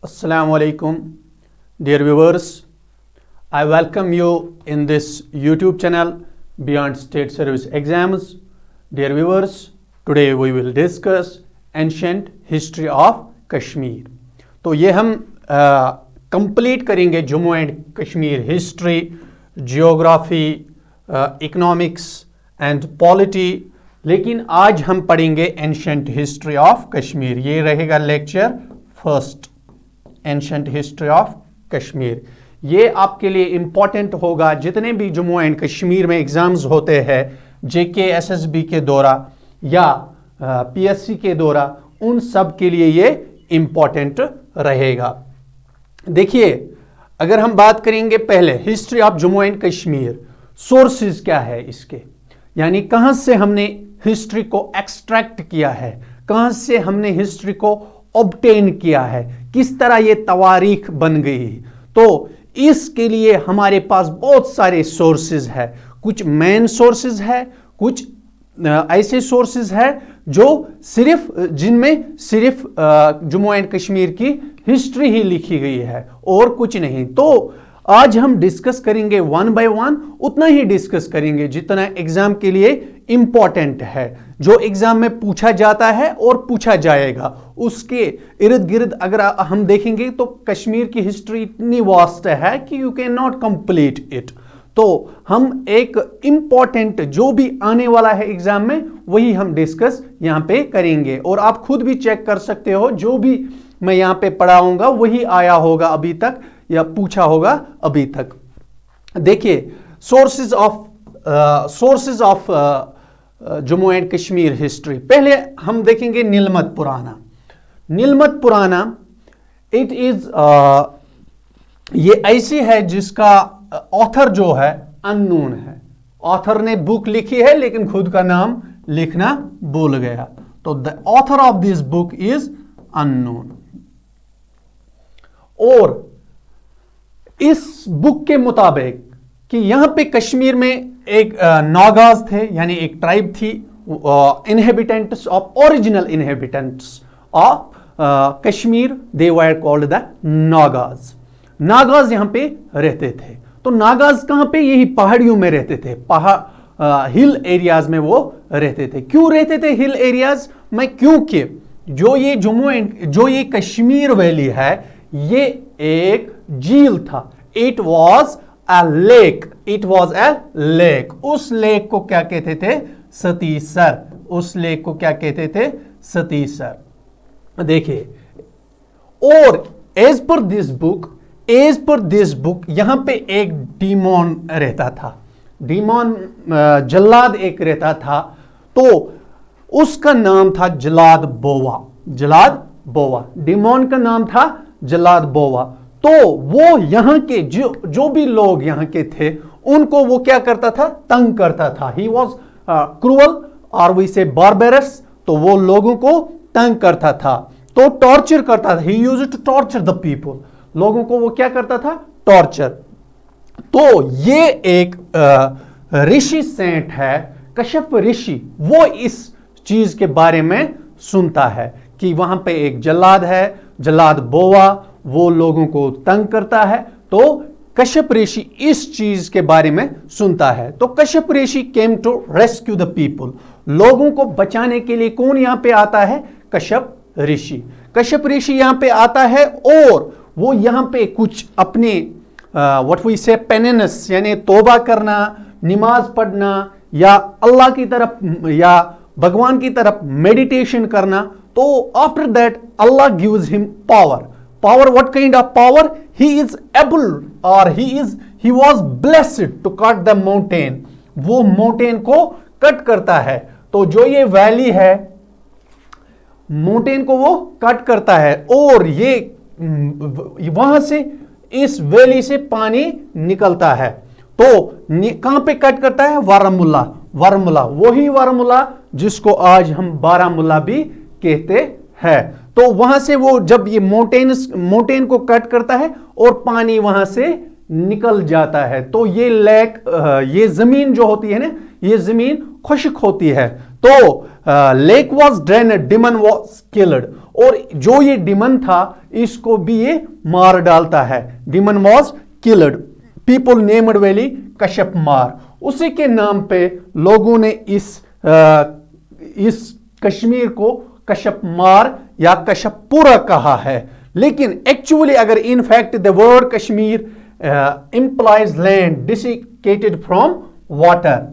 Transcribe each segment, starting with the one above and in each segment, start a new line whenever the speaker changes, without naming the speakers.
Assalamu alaikum, dear viewers. I welcome you in this YouTube channel Beyond State Service Exams. Dear viewers, today we will discuss ancient history of Kashmir. तो ये हम complete करेंगे Jammu and Kashmir history, geography, economics and polity, लेकिन आज हम पढ़ेंगे ancient history of Kashmir. ये रहेगा lecture first, ancient history of Kashmir. ये आपके लिए इम्पॉर्टेंट होगा। जितने भी जम्मू एंड कश्मीर में एग्जाम्स होते हैं जेके एसएसबी के दौरा या पीएससी के दौरा, उन सब के लिए ये इम्पॉर्टेंट रहेगा। देखिए, अगर हम बात करेंगे पहले history of Jammu and Kashmir, sources क्या है इसके, यानी कहां से हमने हिस्ट्री को एक्सट्रैक्ट किया है, कहां से हमने हिस्ट्री को ऑब्टेन किया है, किस तरह ये तवारीख बन गई। तो इसके लिए हमारे पास बहुत सारे सोर्सेज है। कुछ मेन सोर्सेज है, कुछ ऐसे सोर्सेज है जो जिनमें सिर्फ जम्मू एंड कश्मीर की हिस्ट्री ही लिखी गई है और कुछ नहीं। तो आज हम डिस्कस करेंगे वन बाय वन, उतना ही डिस्कस करेंगे जितना एग्जाम के लिए इंपॉर्टेंट है, जो एग्जाम में पूछा जाता है और पूछा जाएगा। उसके इर्द गिर्द अगर हम देखेंगे तो कश्मीर की हिस्ट्री इतनी वास्ट है कि you can not complete it. तो हम एक इंपॉर्टेंट जो भी आने वाला है एग्जाम में वही हम डिस्कस यहां पे करेंगे, और आप खुद भी चेक कर सकते हो जो भी मैं यहां पे पढ़ाऊंगा वही आया होगा अभी तक या पूछा होगा अभी तक। देखिए, sources of Jammu and Kashmir history. पहले हम देखेंगे नीलमत पुराना। नीलमत पुराना इट इज ये ऐसी है जिसका ऑथर जो है अननोन है। ऑथर ने बुक लिखी है लेकिन खुद का नाम लिखना भूल गया, तो the author of this book is unknown. और इस बुक के मुताबिक कि यहां पे कश्मीर में एक नागाज थे, यानी एक ट्राइब थी, inhabitants of original inhabitants of Kashmir, they were called the Nagas. Nagas यहां पे रहते थे। तो नागाज कहां पे, यही पहाड़ियों में रहते थे, हिल एरियाज में वो रहते थे। क्यों रहते थे हिल एरियाज में? क्योंकि जो ये कश्मीर वैली है, ये एक झील था। It was a lake, it was a lake. उस लेक को क्या कहते थे? सतीसर। उस लेक को क्या कहते थे? सतीसर। देखिए, और एज पर दिस बुक यहां पे एक डीमोन रहता था, डीमोन जल्लाद एक रहता था। तो उसका नाम था जलाद बोवा। डीमोन का नाम था जलाद बोवा। तो वो यहां के जो भी लोग यहां के थे उनको वो क्या करता था? तंग करता था। ही वॉज क्रूअल और वी से बारबेरस। तो वो लोगों को तंग करता था, तो टॉर्चर करता था। He used to torture the people. लोगों को वो क्या करता था? टॉर्चर। तो ये एक ऋषि सेंट है, कश्यप ऋषि, वो इस चीज के बारे में सुनता है कि वहां पे एक जल्लाद है, जल्लाद बोवा, वो लोगों को तंग करता है। तो कश्यप ऋषि इस चीज के बारे में सुनता है। तो Kashyap Rishi came to rescue the people. लोगों को बचाने के लिए कौन यहां पे आता है? कश्यप ऋषि। कश्यप ऋषि यहां पे आता है और वो यहां पे कुछ अपने व्हाट वी से पेनेंस, यानी तौबा करना, नमाज पढ़ना या अल्लाह की तरफ या भगवान की तरफ मेडिटेशन करना। तो after that Allah gives him power. What kind of power? He is able or he was blessed to cut the mountain. वो माउंटेन को कट करता है। तो जो ये वैली है, माउंटेन को वो कट करता है और ये वहां से इस वैली से पानी निकलता है। तो कहां पे कट करता है? वारामुल्ला। वही वारामुल्ला जिसको आज हम बारामुल्ला भी कहते हैं। तो वहां से वो जब ये माउंटेन को कट करता है और पानी वहां से निकल जाता है। तो ये ये जमीन जो होती है ना, ये जमीन खुश्क होती है। तो lake was drained, demon was killed, और जो ये डिमन था इसको भी ये मार डालता है। Demon was killed, people named valley Kashyap Mar, उसी के नाम पे लोगों ने इस कश्मीर को कश्यप मार या कश्यपपुरा कहा है। लेकिन एक्चुअली अगर in fact the word Kashmir implies land desiccated from water.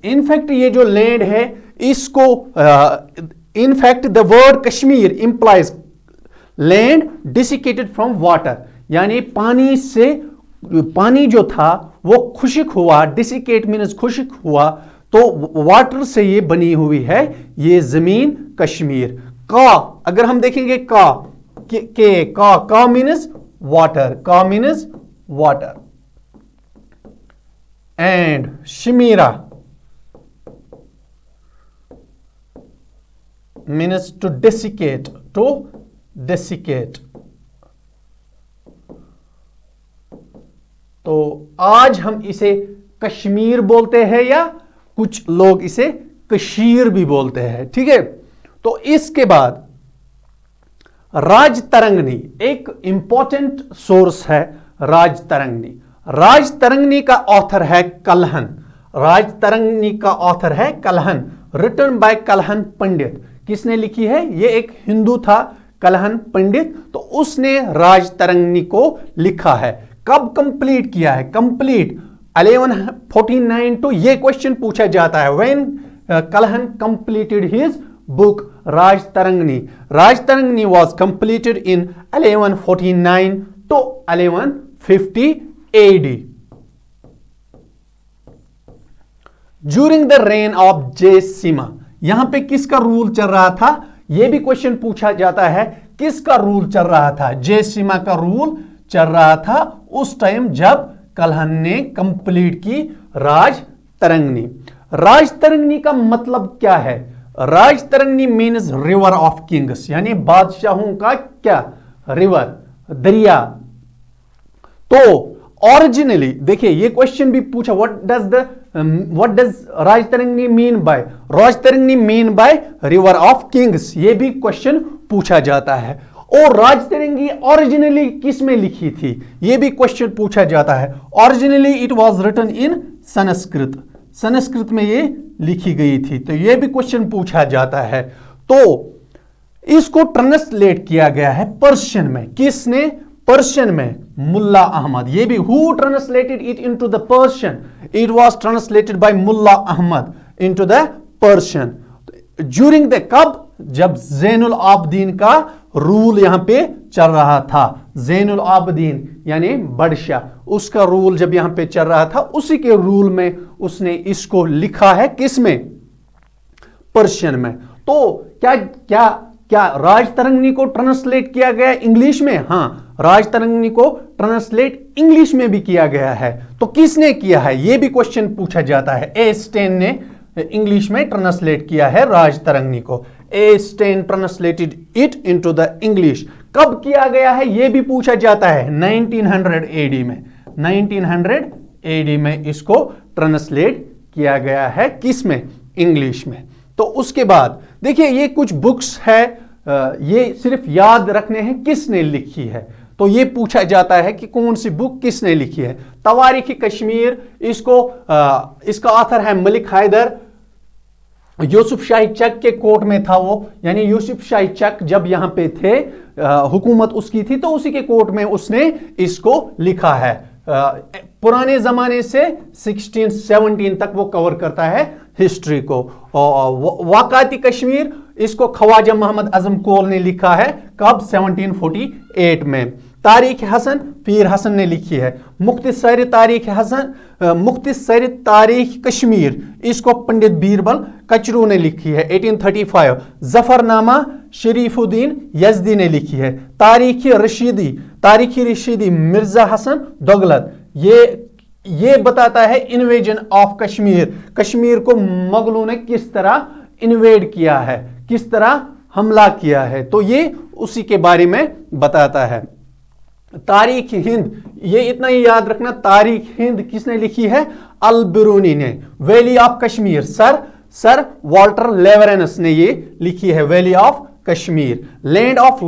In fact ये जो लैंड है इसको in fact the word Kashmir implies land desiccated from water, यानी पानी जो था वो खुश्क हुआ, डिसिकेट मीन्स खुश्क हुआ, तो वाटर से ये बनी हुई है ये जमीन कश्मीर। का अगर हम देखेंगे का मीन्स वाटर, एंड शिमीरा मीन्स टू डेसिकेट, तो आज हम इसे कश्मीर बोलते हैं या कुछ लोग इसे कशीर भी बोलते हैं, ठीक है। तो इसके बाद राजतरंगिणी एक इंपॉर्टेंट सोर्स है। राजतरंगिणी का ऑथर है कल्हन, रिटन बाय कल्हन पंडित। किसने लिखी है? ये एक हिंदू था कल्हन पंडित, तो उसने राजतरंगिणी को लिखा है। कब कंप्लीट किया है? कंप्लीट 1149 तो ये क्वेश्चन पूछा जाता है, when Kalhana completed his book Rajtarangini was completed in 1149 to 1150 AD. During the reign of Jayasima, यहां पे किसका रूल चल रहा था? यह भी क्वेश्चन पूछा जाता है, किसका रूल चल रहा था? जयसीमा का रूल चल रहा था उस टाइम जब कल्हन ने कंप्लीट की राजतरंगिणी। राजतरंगिणी का मतलब क्या है? Rajatarangini means river of Kings, यानी बादशाहों का क्या? रिवर, दरिया। तो ओरिजिनली देखिए ये क्वेश्चन भी पूछा, what does Rajatarangini mean by? Rajatarangini mean by river of Kings, ये भी क्वेश्चन पूछा जाता है। और राजतरंगिणी ओरिजिनली किस में लिखी थी? ये भी क्वेश्चन पूछा जाता है। Originally it was written in Sanskrit में ये लिखी गई थी, तो ये भी क्वेश्चन पूछा जाता है। तो इसको ट्रांसलेट किया गया है पर्शियन में। किसने? पर्शियन में मुल्ला अहमद। ये भी who translated it into the Persian? It was translated by Mulla Ahmad into the Persian. During the कब? जब ज़ैनुल आबदीन का रूल यहां पे चल रहा था। ज़ैनुल आबदीन यानी बादशाह, उसका रूल जब यहां पे चल रहा था, उसी के रूल में उसने इसको लिखा है। किस में? पर्शियन में। तो क्या राजतरंगिणी को ट्रांसलेट किया गया इंग्लिश में? हाँ, राजतरंगिणी को ट्रांसलेट इंग्लिश में भी किया गया है। तो किसने किया है? यह भी क्वेश्चन पूछा जाता है। ए स्टेन ने इंग्लिश में ट्रांसलेट किया है राजतरंगिणी को। A Stein translated it into the English. कब किया गया है यह भी पूछा जाता है। 1900 एडी में, 1900 एडी में इसको ट्रांसलेट किया गया है। किस में? इंग्लिश में। तो उसके बाद देखिए ये कुछ बुक्स है, ये सिर्फ याद रखने हैं किसने लिखी है। तो ये पूछा जाता है कि कौन सी बुक किसने लिखी है। तवारीख कश्मीर, इसका ऑथर है मलिक हैदर। यूसुफ शाही चक के कोर्ट में था वो, यानी यूसुफ शाही चक जब यहां पे थे, हुकूमत उसकी थी, तो उसी के कोर्ट में उसने इसको लिखा है। पुराने जमाने से 1617 तक वो कवर करता है हिस्ट्री को। वाक़ाती कश्मीर, इसको ख्वाजा मोहम्मद आजम कोल ने लिखा है। कब? 1748 में। तारीख हसन, पीर हसन ने लिखी है। मुख्तसर तारीख कश्मीर, इसको पंडित बीरबल कचरू ने लिखी है 1835। जफरनामा शरीफुद्दीन यजदी ने लिखी है। तारीख रशीदी मिर्जा हसन दोगलत, ये बताता है इन्वेजन ऑफ कश्मीर को मुगलों ने किस तरह इन्वेड किया है, किस तरह हमला किया है, तो ये उसी के बारे में बताता है। तारीख हिंद, ये इतना ही याद रखना, तारीख हिंद किसने लिखी है? अल बिरूनी ने। Valley of Kashmir sir Walter Lawrence ने ये लिखी है, valley of Kashmir. Land of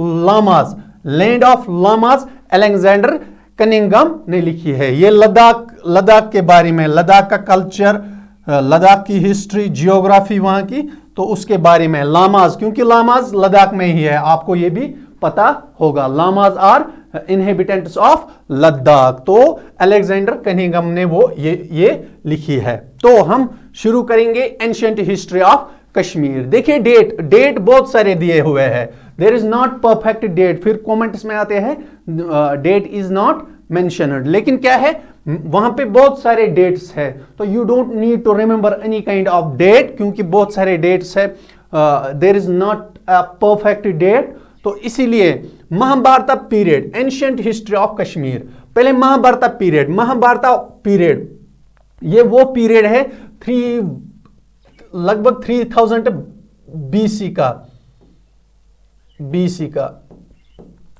lamas Alexander Cunningham ने लिखी है। ये लद्दाख के बारे में, लद्दाख का कल्चर, लद्दाख की हिस्ट्री, जियोग्राफी वहां की, तो उसके बारे में लामाज, क्योंकि लामाज लद्दाख में ही है, आपको ये भी पता होगा। लामाज आर इनहेबिटेंट्स ऑफ लद्दाख। तो अलेक्जेंडर कनिंगम ने वो ये लिखी है। तो हम शुरू करेंगे एंशिएंट हिस्ट्री ऑफ कश्मीर। देखिए डेट बहुत सारे दिए हुए हैं, there is not perfect date, फिर कमेंट्स में आते हैं डेट इज नॉट मेंशन्ड, लेकिन क्या है वहां पे बहुत सारे डेट्स है, तो you don't need to remember any kind of date, क्योंकि बहुत सारे डेट्स है, there is not a perfect date. तो इसीलिए Mahabharata period, ancient history of Kashmir. पहले महाभारत पीरियड ये वो पीरियड है लगभग 3000 बीसी का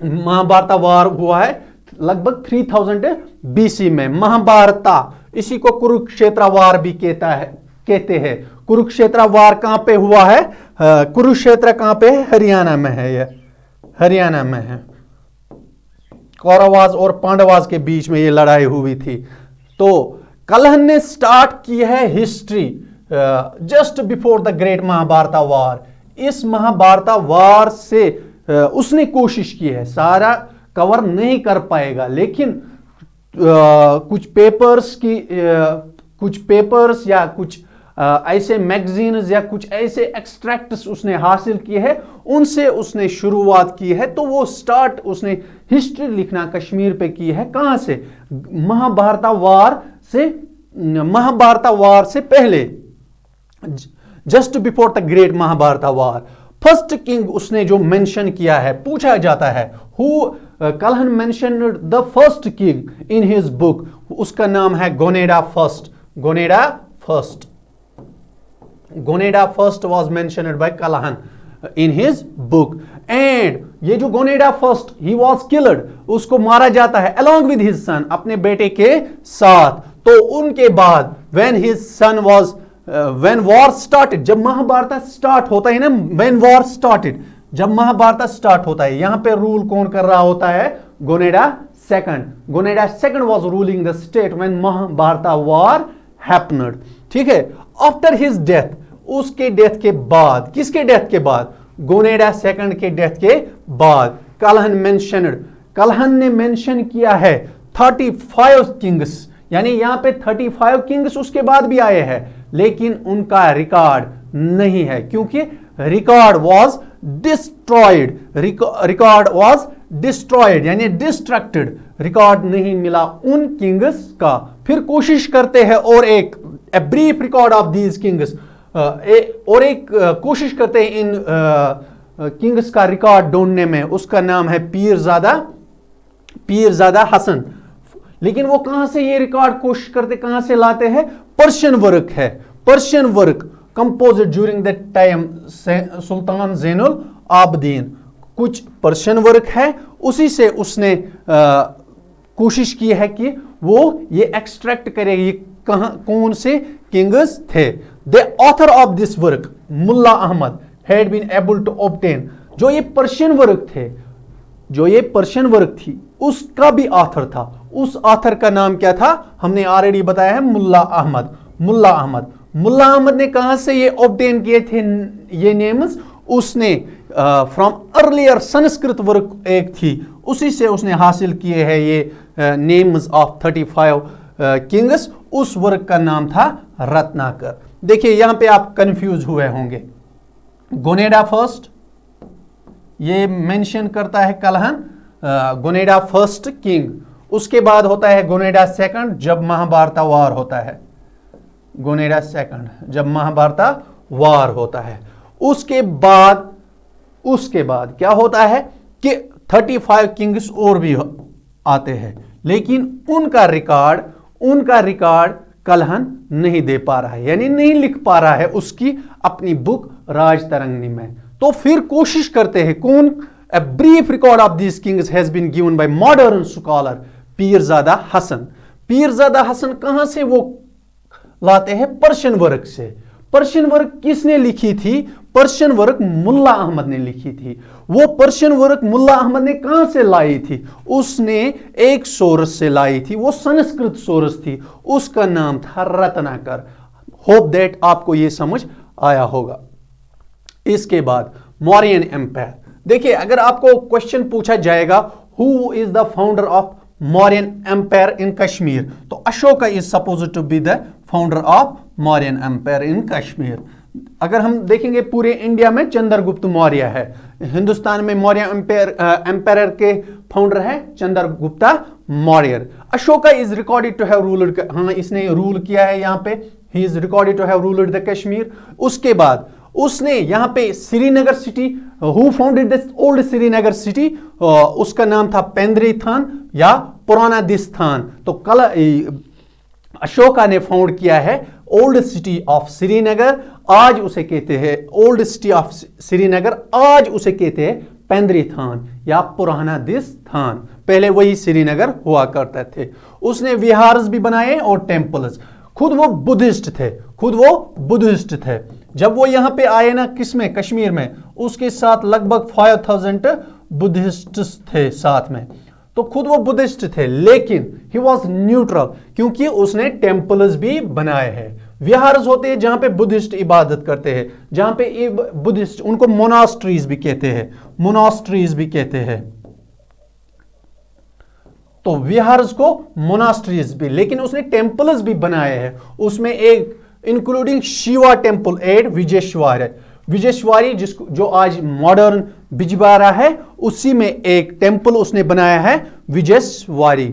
महाभारत वार हुआ है लगभग 3000 बीसी में। महाभारत, इसी को कुरुक्षेत्र वार भी कहते हैं। कुरुक्षेत्र वार कहां पे हुआ है? कुरुक्षेत्र कहां पे है? हरियाणा में है, ये हरियाणा में है। कौरवाज और पांडवाज के बीच में ये लड़ाई हुई थी। तो कलहन ने स्टार्ट की है history just before the great Mahabharata war. इस महाभारत वार से उसने कोशिश की है, सारा कवर नहीं कर पाएगा, लेकिन कुछ पेपर्स या कुछ ऐसे मैगजीन्स या कुछ ऐसे एक्सट्रैक्ट्स उसने हासिल किए हैं, उनसे उसने शुरुआत की है। तो वो स्टार्ट उसने हिस्ट्री लिखना कश्मीर पे की है। कहां से? महाभारत वार से पहले, just before the great Mahabharata war. First king उसने जो मेंशन किया है, पूछा जाता है Kalhana mentioned the first king in his book, उसका नाम है Gonanda first. Gonanda first was mentioned by Kalahan in his book, and ये जो गोनेडा फर्स्ट, he was killed, उसको मारा जाता है along with his son, अपने बेटे के साथ। तो उनके बाद when war started, जब महाभारत स्टार्ट होता है ना, when war started, जब महाभारत स्टार्ट होता है, यहां पे रूल कौन कर रहा होता है? Gonanda second was ruling the state when Mahabharata war happened। ठीक है, आफ्टर हिज डेथ, उसके डेथ के बाद, किसके डेथ के बाद? गोनेडा सेकंड के डेथ के बाद कलहन ने मेंशन किया है 35 किंग्स, यानी यहां पे 35 किंग्स उसके बाद भी आए हैं, लेकिन उनका रिकॉर्ड नहीं है, क्योंकि रिकॉर्ड वाज डिस्ट्रॉयड, यानी डिस्ट्रक्टेड, रिकॉर्ड नहीं मिला उन किंग्स का। फिर कोशिश करते हैं और एक brief record of these Kings, और एक कोशिश करते हैं इन किंग्स का रिकॉर्ड ढूंढने में, उसका नाम है पीरजादा हसन। लेकिन वो कहां से ये रिकॉर्ड कोशिश करते, कहां से लाते हैं? Persian work composed during the time Sultan Zainul Abidin. कुछ पर्शियन वर्क है, उसी से उसने कोशिश की है कि वो ये एक्सट्रैक्ट करे ये कौन से किंग्स थे। The author of this work Mulla Ahmad had been able to obtain, जो ये पर्शियन वर्क थी उसका भी ऑथर था। उस ऑथर का नाम क्या था? हमने ऑलरेडी बताया है, मुल्ला अहमद ने कहां से ये ऑब्टेन किए थे ये नेम्स? उसने फ्रॉम अर्लियर संस्कृत वर्क एक थी, उसी से उसने हासिल किए हैं ये नेम्स ऑफ 35 किंग्स। उस वर्क का नाम था रत्नाकर। देखिए यहां पे आप कंफ्यूज हुए होंगे। गोनेडा फर्स्ट ये मेंशन करता है कलहन, गोनेडा फर्स्ट किंग, उसके बाद होता है गोनेडा सेकंड जब महाभारत वार होता है, गोनेडा सेकंड जब महाभारत वार होता है। उसके बाद क्या होता है कि 35 किंग्स और भी आते हैं, लेकिन उनका रिकॉर्ड कलहन नहीं दे पा रहा है, यानी नहीं लिख पा रहा है उसकी अपनी बुक राजतरंगिणी में। तो फिर कोशिश करते हैं कौन A brief record of these kings has been given by modern scholar Pirzada Hasan. Pirzada Hasan कहां से वो लाते हैं? पर्शियन वर्क से। पर्शियन वर्क किसने लिखी थी? पर्शियन वर्क मुल्ला अहमद ने लिखी थी। वो पर्शियन वर्क मुल्ला अहमद ने कहां से लाई थी? उसने एक सोर्स से लाई थी, वो संस्कृत सोर्स थी, उसका नाम था रत्नाकर। होप दैट आपको ये समझ आया होगा। इसके बाद मौर्यन एम्पायर। देखिए, अगर आपको क्वेश्चन पूछा जाएगा who is the founder of Mauryan empire in Kashmir, तो Ashoka is supposed to be the founder of Mauryan empire in Kashmir. अगर हम देखेंगे पूरे इंडिया में चंद्रगुप्त मौर्य है, हिंदुस्तान में मौर्य एम्पायर के फाउंडर है Chandragupta Maurya. Ashoka is recorded to have ruled, हाँ इसने रूल किया है यहाँ पे, he is recorded to have ruled the Kashmir. उसके बाद उसने यहाँ पे Srinagar city, who founded the old Srinagar city, उसका नाम था पेंद्री थान या पुराना दिस्थान। तो कल अशोका ने फाउंड किया है ओल्ड सिटी ऑफ श्रीनगर, आज उसे कहते हैं ओल्ड सिटी ऑफ श्रीनगर, आज उसे कहते हैं पेंद्री थान या पुराना दिस्थान। पहले वही श्रीनगर हुआ करते थे। उसने विहार्स भी बनाए और टेम्पल्स। खुद वो बुद्धिस्ट थे। जब वो यहाँ पे आए ना, किसमें? कश्मीर में, उसके साथ लगभग 5000 बुद्धिस्ट थे साथ में, तो खुद वो बुद्धिस्ट थे, लेकिन ही वॉज न्यूट्रल क्योंकि उसने टेम्पल्स भी बनाए हैं। विहार्स होते हैं जहां पे बुद्धिस्ट इबादत करते हैं, जहां पे बुद्धिस्ट, उनको मोनास्ट्रीज भी कहते हैं, तो विहार्स को मोनास्ट्रीज भी, लेकिन उसने टेम्पल्स भी बनाए हैं। उसमें एक इंक्लूडिंग शिवा टेम्पल एट विजयश्वारी जो आज मॉडर्न बिजबारा है, उसी में एक टेम्पल उसने बनाया है विजयश्वारी।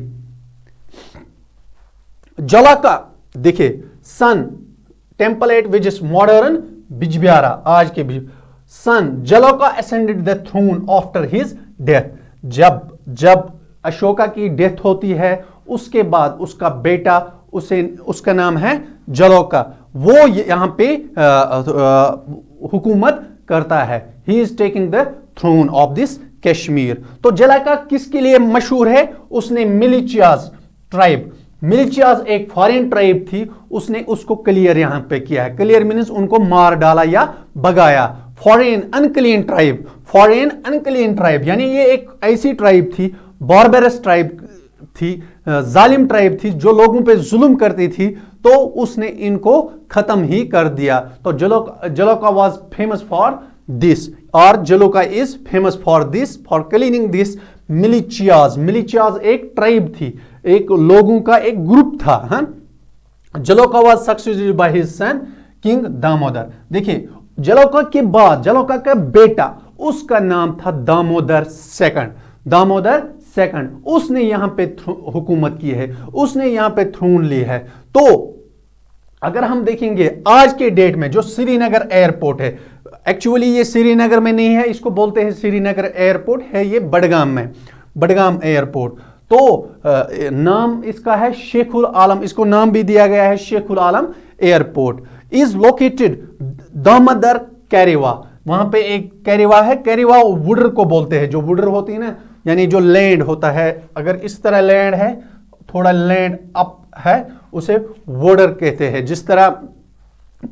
जलाका, देखिए sun temple at Vijay modern Bijbehara आज के son Jalauka ascended the throne after his death. जब अशोका की डेथ होती है, उसके बाद उसका बेटा, उसका नाम है जलौका, वो यहां पे हुकूमत करता है। He is taking the throne of this Kashmir. तो जलौका किसके लिए मशहूर है? उसने मिलिशियाज एक फॉरेन ट्राइब थी, उसने उसको क्लियर यहां पे किया है। क्लियर मीन्स उनको मार डाला या भगाया। फॉरेन अनक्लीन ट्राइब यानी ये एक ऐसी ट्राइब थी, बार्बरस ट्राइब थी, जालिम ट्राइब थी, जो लोगों पे जुल्म करती थी, तो उसने इनको खत्म ही कर दिया। तो Jalauka was famous for this, और Jalauka is famous for this, for cleaning this मिलिशियाज एक ट्राइब थी, एक लोगों का एक ग्रुप था। Jalauka was successful by his son king Damodar. देखिए, जलोका के बाद जलोका का बेटा, उसका नाम था दामोदर सेकंड, उसने यहां पे हुकूमत की है, उसने यहां पे थ्रोन ली है। तो अगर हम देखेंगे आज के डेट में जो श्रीनगर एयरपोर्ट है, एक्चुअली ये श्रीनगर में नहीं है, इसको बोलते हैं श्रीनगर एयरपोर्ट है, ये बडगाम एयरपोर्ट। तो नाम इसका है शेखुल आलम, इसको नाम भी दिया गया है शेखुल आलम एयरपोर्ट। इज लोकेटेड दामोदर कैरेवा, वहां पे एक कैरेवा है, कैरेवा वुडर को बोलते हैं, जो वुडर होती है ना, यानी जो लैंड होता है, अगर इस तरह लैंड है, थोड़ा लैंड अप है, उसे वुडर कहते हैं। जिस तरह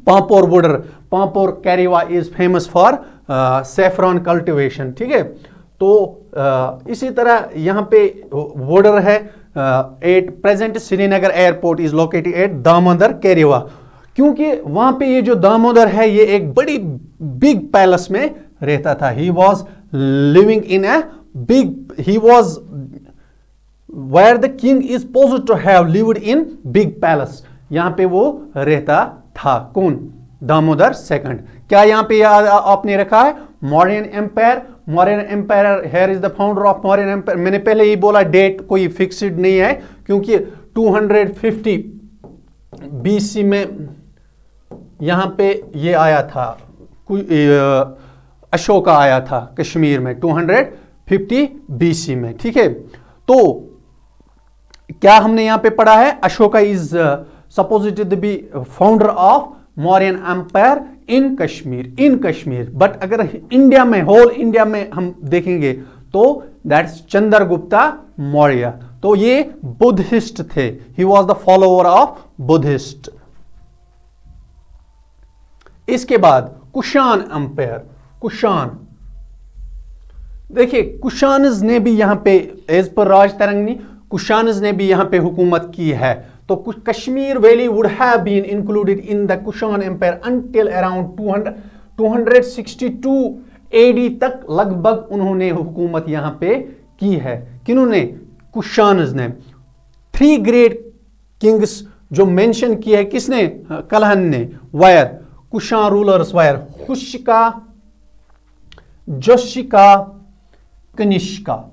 Pampore Karewa is famous for saffron cultivation, ठीक है। तो इसी तरह यहां पे वुडर है। At present Srinagar airport is located at Damodar Karewa, क्योंकि वहां पे ये जो दामोदर है, ये एक बड़ी बिग पैलेस में रहता था। He was living in A he was where the king is supposed to have lived in big palace, यहां पे वो रहता था। कौन? दामोदर सेकंड। क्या यहां पे आपने रखा है? Mauryan empire here is the founder of Mauryan empire. मैंने पहले ही बोला डेट कोई फिक्स्ड नहीं है, क्योंकि 250 BC में यहां पे ये आया था, अशोका आया था कश्मीर में 250 BC में, ठीक है। तो क्या हमने यहां पे पढ़ा है? Ashoka is supposed to be founder of Mauryan empire in Kashmir. But अगर इंडिया में, होल इंडिया में हम देखेंगे तो दैट्स चंद्रगुप्ता मौर्य। तो ये बुद्धिस्ट थे, he was the follower of Buddhist. इसके बाद कुषाण एम्पायर, कुषाण, देखिए कुषाणज ने भी यहां पे एज पर राज तरंगनी, कुषाणज ने भी यहां पे हुकूमत की है। तो Kashmir valley would have been included in the Kushan empire until around 262 AD तक लगभग उन्होंने हुकूमत यहां पे की है। किन्होंने? कुषाणज ने। 3 ग्रेट किंग्स जो मेंशन किए हैं किसने? कलहन ने। Were Kushan rulers were Hushka, Jushka, Kanishka,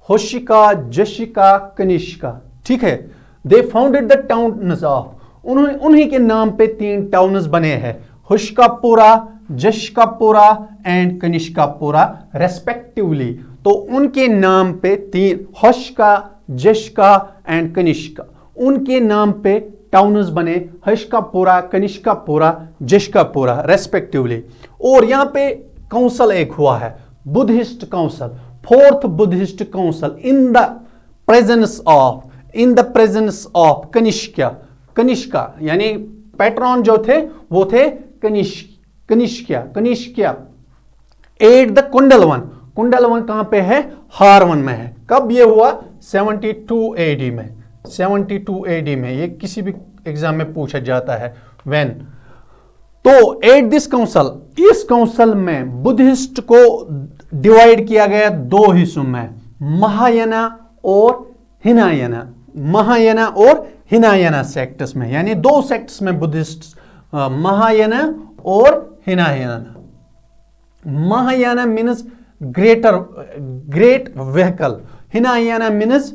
Hushka, Jushka, Kanishka, ठीक है। They founded the towns of, उन्हीं के नाम पे 3 टाउन्स बने हैं, हुशकापुरा, जशकापुरा एंड कनिष्कापुरा रेस्पेक्टिवली। तो उनके नाम पे 3, हुशका, जशका एंड कनिष्का, उनके नाम पे टाउन्स बने, हुशकापुरा, कनिष्कापुरा, जशकापुरा रेस्पेक्टिवली। और यहां पे काउंसिल एक हुआ है, Buddhist council, 4th Buddhist council in the presence of Kanishka, यानी पैट्रॉन जो थे वो थे कनिष्किया एड द कुंडलवन। कुंडलवन कहां पे है? हारवन में है। कब ये हुआ? 72 एडी में, 72 एडी में। ये किसी भी एग्जाम में पूछा जाता है, व्हेन। तो एट दिस काउंसिल, इस काउंसिल में बुद्धिस्ट को डिवाइड किया गया 2 हिस्सों में, महायाना और हिनायाना, महायाना और हिनायाना सेक्ट्स में, यानी 2 सेक्ट्स में बुद्धिस्ट, महायाना और Hinayana. Mahayana means great vehicle, Hinayana means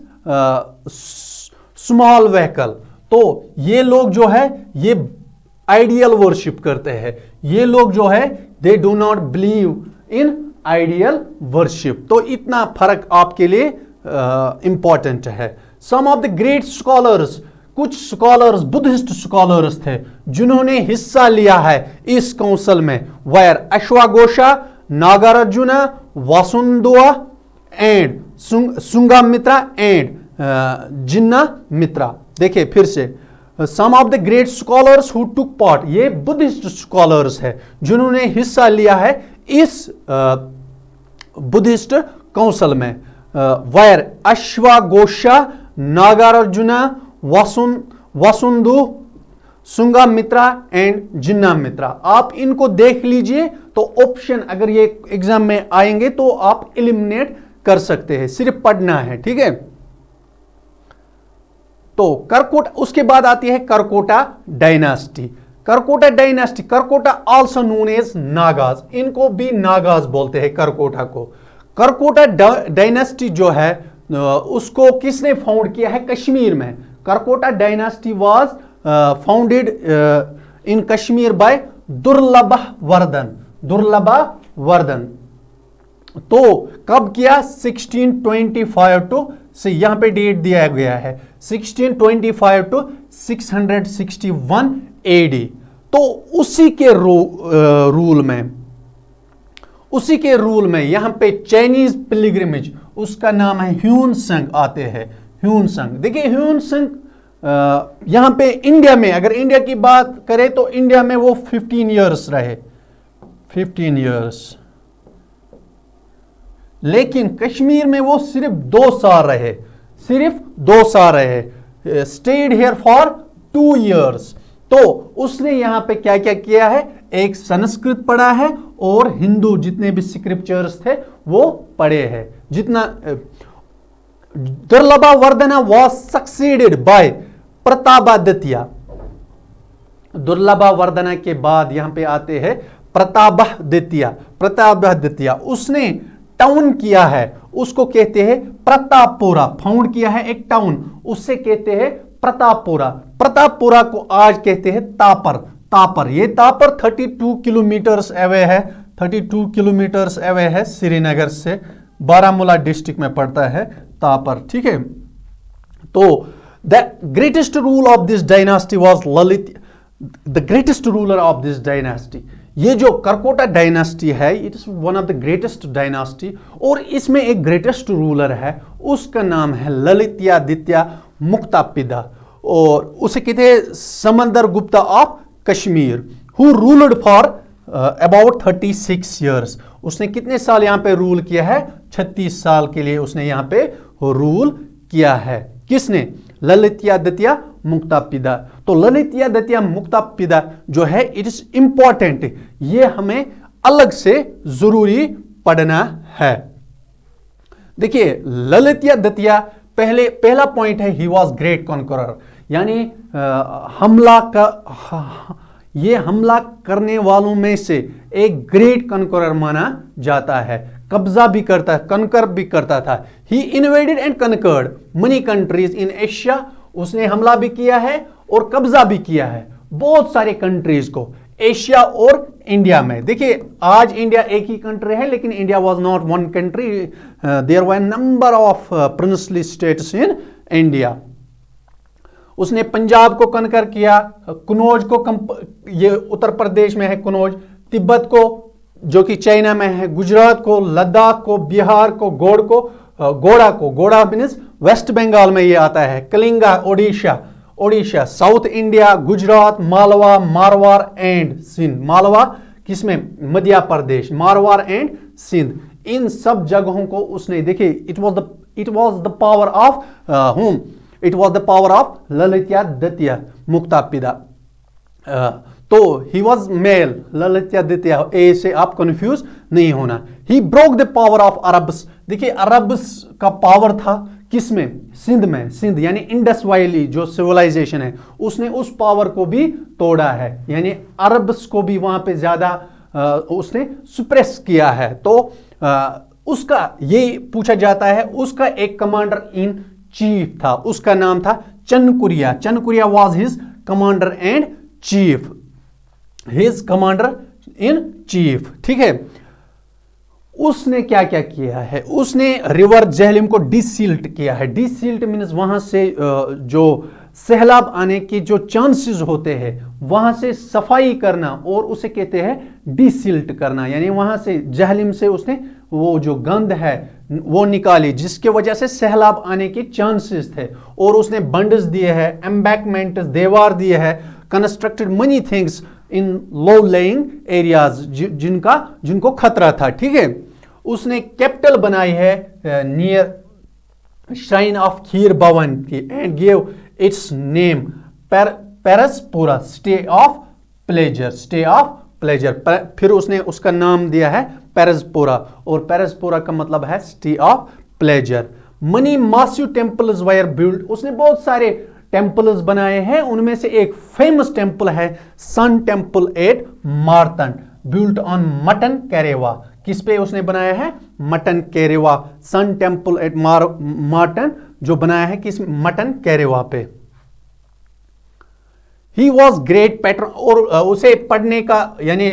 small vehicle. तो ये लोग जो है ये आइडियल वर्शिप करते हैं, ये लोग जो है they do not believe in ideal worship. तो इतना फर्क आपके लिए इंपॉर्टेंट है। Some of the great scholars, कुछ स्कॉलर्स बुद्धिस्ट स्कॉलर्स थे जिन्होंने हिस्सा लिया है इस काउंसिल में, वायर अश्वाघोषा, Nagarjuna, Vasubandhu and Sanghamitra and Jinamitra. देखिए फिर से, some of the great scholars who took part, ये बुद्धिस्ट स्कॉलर्स है जिन्होंने हिस्सा लिया है इस बुद्धिस्ट काउंसिल में, वायर अश्वाघोषा, नागार्जुना, वासुंदु, सुंगामित्रा एंड जिन्ना मित्रा। आप इनको देख लीजिए तो ऑप्शन अगर ये एग्जाम में आएंगे तो आप एलिमिनेट कर सकते हैं, सिर्फ पढ़ना है, ठीक है। तो करकोटा, उसके बाद आती है Karkota dynasty. Karkota dynasty, Karkota also known as Nagas, इनको भी नागाज बोलते हैं करकोटा को। करकोटा डायनास्टी जो है उसको किसने फाउंड किया है? कश्मीर में। Karkota dynasty was founded in Kashmir by Durlabhavardhana. तो कब किया? 1625 टू, से यहां पे डेट दिया गया है 1625 टू 661 एडी। तो उसी के रूल में यहां पे चाइनीज पिलग्रिमेज, उसका नाम है ह्यून संग आते हैं, ह्यून संग। देखिए ह्यून संग यहां पे इंडिया में, अगर इंडिया की बात करें तो इंडिया में वो 15 ईयर्स रहे, 15 ईयर्स, लेकिन कश्मीर में वो सिर्फ 2 साल रहे, सिर्फ 2 साल रहे, स्टेड हियर फॉर 2 ईयर्स। तो उसने यहां पे क्या क्या किया है? एक संस्कृत पढ़ा है और हिंदू जितने भी स्क्रिप्चर्स थे वो पढ़े हैं। जितना दुर्लभा Vardhana was succeeded by Pratapaditya. दुर्लभा Vardhana के बाद यहां पे आते हैं प्रतापादित्य, उसने टाउन किया है, उसको कहते हैं प्रतापपुरा, फाउंड किया है एक टाउन, उससे कहते हैं प्रतापपुरा। प्रतापपुरा को आज कहते हैं तापर। ये तापर 32 किलोमीटर्स अवे है, 32 किलोमीटर्स अवे है श्रीनगर से, बारामूला डिस्ट्रिक्ट में पड़ता है तापर, ठीक है। तो the greatest rule of this dynasty was the greatest ruler of this dynasty, ये जो करकोटा डायनास्टी है, it is one of the greatest dynasty, और इसमें एक ग्रेटेस्ट रूलर है, उसका नाम है ललित्यादित्य मुक्तापिदा, और उसे कहते हैं समंदर Gupta of Kashmir, who ruled for about 36 years. उसने कितने साल यहाँ पे रूल किया है? 36 साल के लिए उसने यहाँ पे रूल किया है। किसने? ललित्यादित्य मुक्तापिदा। तो ललित्यादित्य मुक्तापिदा जो है, इट इज इंपॉर्टेंट, ये हमें अलग से जरूरी पढ़ना है। देखिए ललित्यादित्य, पहला पॉइंट है, ही वॉज ग्रेट कॉन्करर, यानी ये हमला करने वालों में से एक ग्रेट कॉन्करर माना जाता है, कब्जा भी करता, कनकर भी करता था। He invaded and conquered many countries in Asia, उसने हमला भी किया है और कब्जा भी किया है बहुत सारे कंट्रीज को, एशिया और इंडिया में। देखिए आज इंडिया एक ही कंट्री है, लेकिन India was not one country, there were number of princely states in India. उसने पंजाब को कनकर किया, कनौज को, ये उत्तर प्रदेश में है कनौज, तिब्बत को जो कि चाइना में है, गुजरात को, लद्दाख को, बिहार को, गोड़ा मीन्स वेस्ट बंगाल में ये आता है, Kalinga Odisha, south India, Gujarat, Malwa, Marwar and Sindh. Malwa किसमें? मध्य प्रदेश, मारवाड़ एंड सिंध, इन सब जगहों को उसने, देखिए it was the power of whom? It was the power of Lalitaditya Muktapida. तो ही वॉज मेल, ललित्यादित्य, ए से आप कंफ्यूज नहीं होना। He broke the power of Arabs, देखिए अरब्स का पावर था किसमें? सिंध यानी इंडस वैली जो सिविलाइजेशन है, उसने उस पावर को भी तोड़ा है, यानी अरब्स को भी वहां पे ज्यादा उसने सुप्रेस किया है। तो उसका ये पूछा जाता है, उसका एक कमांडर इन चीफ था, उसका नाम था चनकुरिया was his commander and chief, his commander in chief. ठीक है, उसने क्या क्या किया है? उसने रिवर झेलम को डिसिल्ट किया है। डिसिल्ट मीन्स वहां से जो सैलाब आने के जो चांसेस होते हैं वहां से सफाई करना, और उसे कहते हैं डिसिल्ट करना, यानी वहां से झेलम से उसने वो जो गंद है वो निकाली, जिसके वजह से सैलाब आने के चांसेस थे, और उसने बंड्स दिए हैं, एम्बैंकमेंट दीवार दिए हैं, constructed money things in low laying areas जिनको खतरा था। ठीक है, उसने कैपिटल बनाई है near shrine of Kheer Bhawan की, and give its name Parihaspura, stay of pleasure. फिर उसने उसका नाम दिया है पेरसपुरा, और पेरसपुरा का मतलब है stay of pleasure. Money massive temples wire build, उसने बहुत सारे टेम्पल्स बनाए हैं, उनमें से एक फेमस टेम्पल है sun temple at Martand, built on Mattan Karewa. किस पे उसने बनाया है? Mattan Karewa. Sun temple at Martand जो बनाया है किस? मटन कैरेवा पे। ही वॉज ग्रेट पैटर्न, और उसे पढ़ने का यानी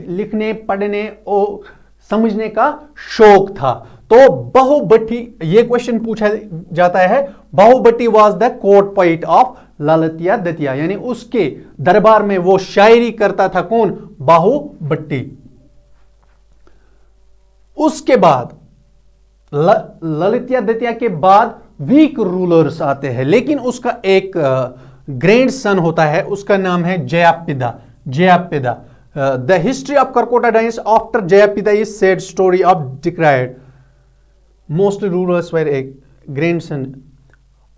लिखने पढ़ने और समझने का शौक था। तो बहुभट्टी, ये क्वेश्चन पूछा जाता है, Bhavabhuti was the court poet of Lalitaditya, यानी उसके दरबार में वो शायरी करता था। कौन? बहुभट्टी। उसके बाद ललित्यादित्य के बाद वीक रूलर्स आते हैं, लेकिन उसका एक ग्रैंड सन होता है, उसका नाम है Jayapida. The history of Karkota dynasty after Jayapida is sad story of decline, most rulers were a grandson,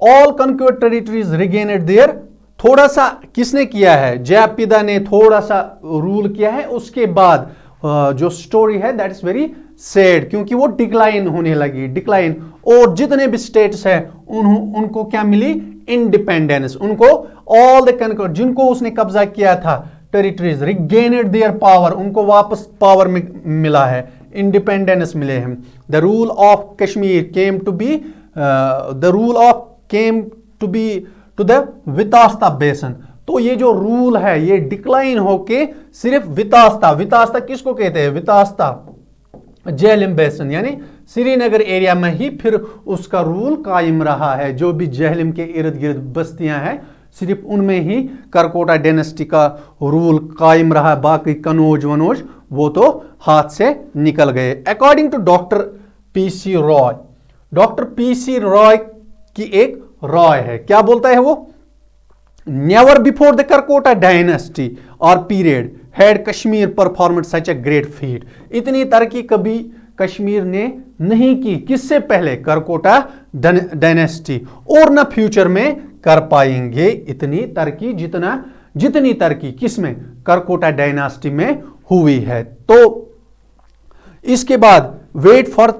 all conquered territories regained there. थोड़ा सा किसने किया है? जयापिदा ने थोड़ा सा रूल किया है, उसके बाद जो स्टोरी है दैट इज वेरी सैड, क्योंकि वो डिक्लाइन होने लगी, और जितने भी स्टेट्स हैं उनको क्या मिली? इंडिपेंडेंस। उनको ऑल द कनक्वर्ड, जिनको उसने कब्जा किया था, टेरिटरीज रिगेनेड देयर पावर, उनको वापस पावर मिला है, इंडिपेंडेंस मिले हैं। The rule of Kashmir came to be to the Vitasta basin. तो ये जो रूल है ये डिक्लाइन होके सिर्फ वितास्ता किसको कहते हैं? वितास्ता झेलम बेसन, यानी श्रीनगर एरिया में ही फिर उसका रूल कायम रहा है। जो भी झेलम के इर्द गिर्द बस्तियां हैं सिर्फ उनमें ही करकोटा डायनेस्टी का रूल कायम रहा, बाकी कनौज वनौज वो तो हाथ से निकल गए। According to doctor PC Roy, doctor PC Roy की एक राय है, क्या बोलता है वो? Never before the Karkota dynasty और period had Kashmir performed such a great feat. इतनी तरक्की कभी कश्मीर ने नहीं की, किससे पहले? करकोटा डायनेस्टी, और न फ्यूचर में कर पाएंगे इतनी तरक्की जितनी तरक्की किसमें? करकोटा डायनेस्टी में हुई है। तो इसके बाद wait for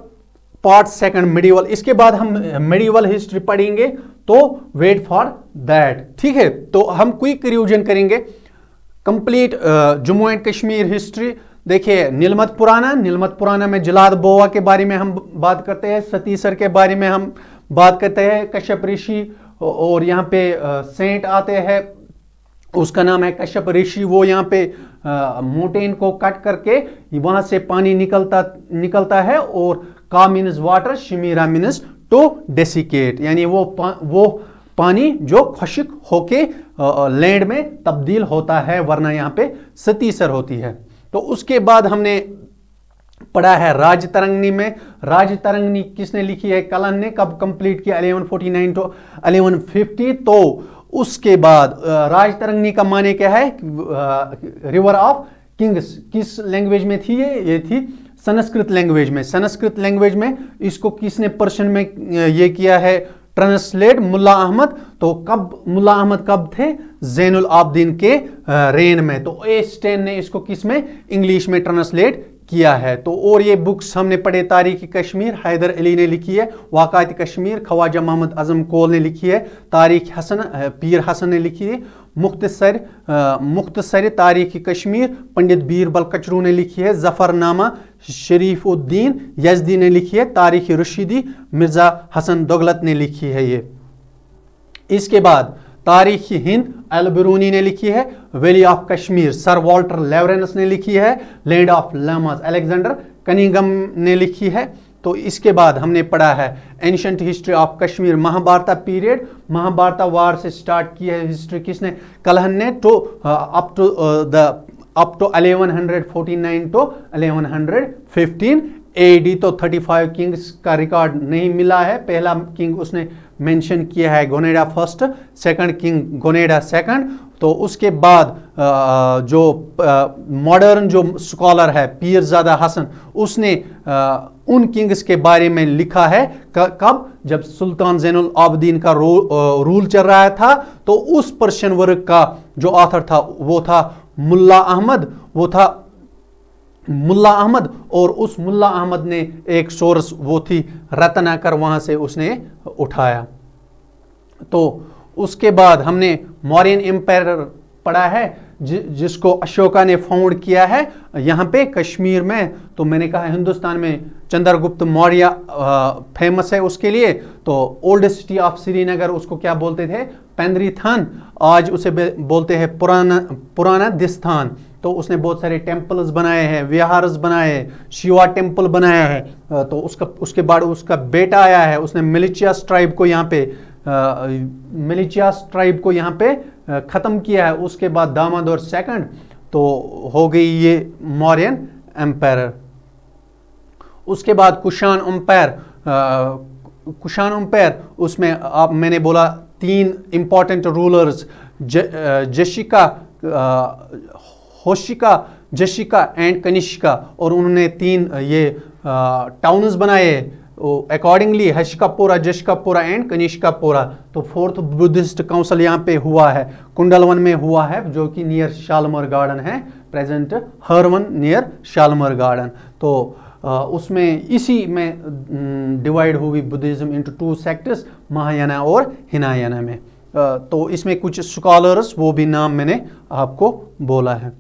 part second medieval, इसके बाद हम मिडिवल हिस्ट्री पढ़ेंगे, तो वेट फॉर दैट, ठीक है। तो हम क्विक रिवीजन करेंगे complete Jammu and Kashmir history. देखिए नीलमत पुराना में जलाद बोआ के बारे में हम बात करते हैं, सतीसर के बारे में हम बात करते हैं, कश्यप ऋषि, और यहाँ पे सेंट आते हैं, उसका नाम है कश्यप ऋषि। वो यहाँ पे मोटेन को कट करके वहां से पानी निकलता है, और का मीन्स वाटर, शिमीरा मीन्स टू डेसिकेट, यानी वो पानी जो खुश्क होके लैंड में तब्दील होता है, वरना यहाँ पे सतीसर होती है। तो उसके बाद हमने पढ़ा है राजतरंगिणी में। राजतरंगिणी किसने लिखी है? कलन ने। कब कंप्लीट किया? 1149 टू 1150। तो उसके बाद राजतरंगिणी का माने क्या है? River of Kings. किस लैंग्वेज में थी ये थी संस्कृत लैंग्वेज में। संस्कृत लैंग्वेज में इसको किसने पर्शियन में ये किया है ट्रांसलेट? मुल्ला अहमद। तो कब मुल्ला अहमद कब थे? जैनुल आबदीन के रेन में। तो ए स्टेन ने इसको किस में? इंग्लिश में ट्रांसलेट किया है। तो और ये बुक्स हमने पढ़े, तारीख कश्मीर हैदर अली ने लिखी है, वाक़ात कश्मीर ख्वाजा मोहम्मद आजम कोल ने लिखी है, तारीख हसन पीर हसन ने लिखी है, मुख्तसर तारीख कश्मीर पंडित बीरबल कचरू ने लिखी है, जफरनामा शरीफुद्दीन यजदी ने लिखी है, तारीख रशीदी मिर्जा हसन दौलत ने लिखी है ये। इसके बाद तारीख हिंद अल-बिरूनी ने लिखी है, valley of Kashmir sir Walter Lawrence ने लिखी है, land of lamas Alexander Cunningham ने लिखी है। तो इसके बाद हमने पढ़ा है ancient history of Kashmir, Mahabharata period, Mahabharata war से स्टार्ट की है हिस्ट्री किसने? कलहन ने। तो अप टू 1149 टू 1115 AD। तो 35 किंग्स का रिकॉर्ड नहीं मिला है। पहला किंग उसने मेंशन किया है Gonanda first, second king गोनेडा second. तो उसके बाद जो मॉडर्न जो स्कॉलर है पीरजादा हसन, उसने उन किंग्स के बारे में लिखा है कब? जब सुल्तान जैनुल आबदीन का रूल चल रहा था। तो उस पर्शियन वर्क का जो ऑथर था वो था मुल्ला अहमद, और उस मुल्ला अहमद ने एक सोर्स वो थी रत्नाकर, वहां से उसने उठाया। तो उसके बाद हमने मौर्यन एम्पायर पढ़ा है, जिसको अशोका ने फाउंड किया है यहाँ पे कश्मीर में। तो मैंने कहा हिंदुस्तान में चंद्रगुप्त मौर्य फेमस है उसके लिए। तो ओल्ड सिटी ऑफ श्रीनगर उसको क्या बोलते थे? पेंद्रीथान। आज उसे बोलते हैं पुराना दिस्थान। तो उसने बहुत सारे टेम्पल्स बनाए हैं, विहार्स बनाए हैं, शिवा टेम्पल बनाया है। तो उसके बाद उसका बेटा आया है, उसने मिलिशियास ट्राइब को यहाँ पे ख़त्म किया है। उसके बाद दामादोर सेकंड, तो हो गई ये मौर्यन एम्पायर। उसके बाद कुशान एम्पायर, उसमें मैंने बोला 3 इंपॉर्टेंट रूलर्स, होशिका, जशिका एंड कनिष्का, और उन्होंने 3 ये टाउन्स बनाए अकॉर्डिंगली, हशिकापुरा, जशिकापुरा एंड कनिष्कापुरा। तो 4th बुद्धिस्ट काउंसिल यहाँ पे हुआ है, कुंडलवन में हुआ है, जो कि नियर शालमर गार्डन है, प्रेजेंट हरवन नियर शालमर गार्डन। तो उसमें इसी में डिवाइड हुई बुद्धिज्म इनटू 2 सेक्टर्स, महायाना और हिनायाना में। तो इसमें कुछ स्कॉलर्स, वो भी नाम मैंने आपको बोला है।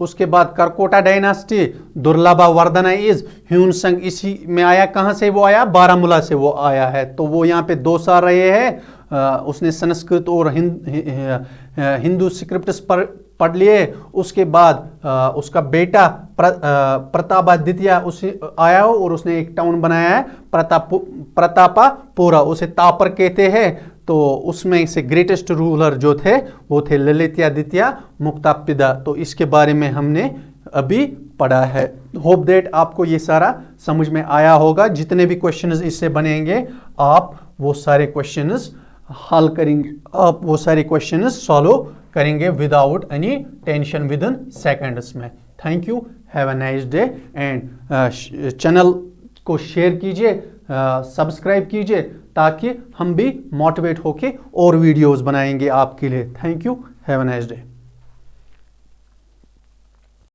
उसके बाद करकोटा डायनास्टी, दुर्लभा वर्धना इज ह्यूनसंग, इसी में आया। कहाँ से वो आया? बारामूला से वो आया है। तो वो यहाँ पे 2 साल रहे हैं। उसने संस्कृत और हिंदू स्क्रिप्ट्स पढ़ लिए। उसके बाद उसका बेटा प्रतापादित्य उसे आया हो और उसने एक टाउन बनाया है प्रतापापुरा, उसे तापर कहते हैं। तो उसमें से ग्रेटेस्ट रूलर जो थे वो थे ललित्यादित्य मुक्तापिदा। तो इसके बारे में हमने अभी पढ़ा है। होप दैट आपको ये सारा समझ में आया होगा। जितने भी क्वेश्चंस इससे बनेंगे आप वो सारे क्वेश्चंस हल करेंगे, आप वो सारे क्वेश्चंस सॉल्व करेंगे without any tension, within seconds में। Thank you, have a nice day and channel को शेयर कीजिए, सब्सक्राइब कीजिए ताकि हम भी मोटिवेट होके और वीडियोस बनाएंगे आपके लिए। Thank you, have a nice day.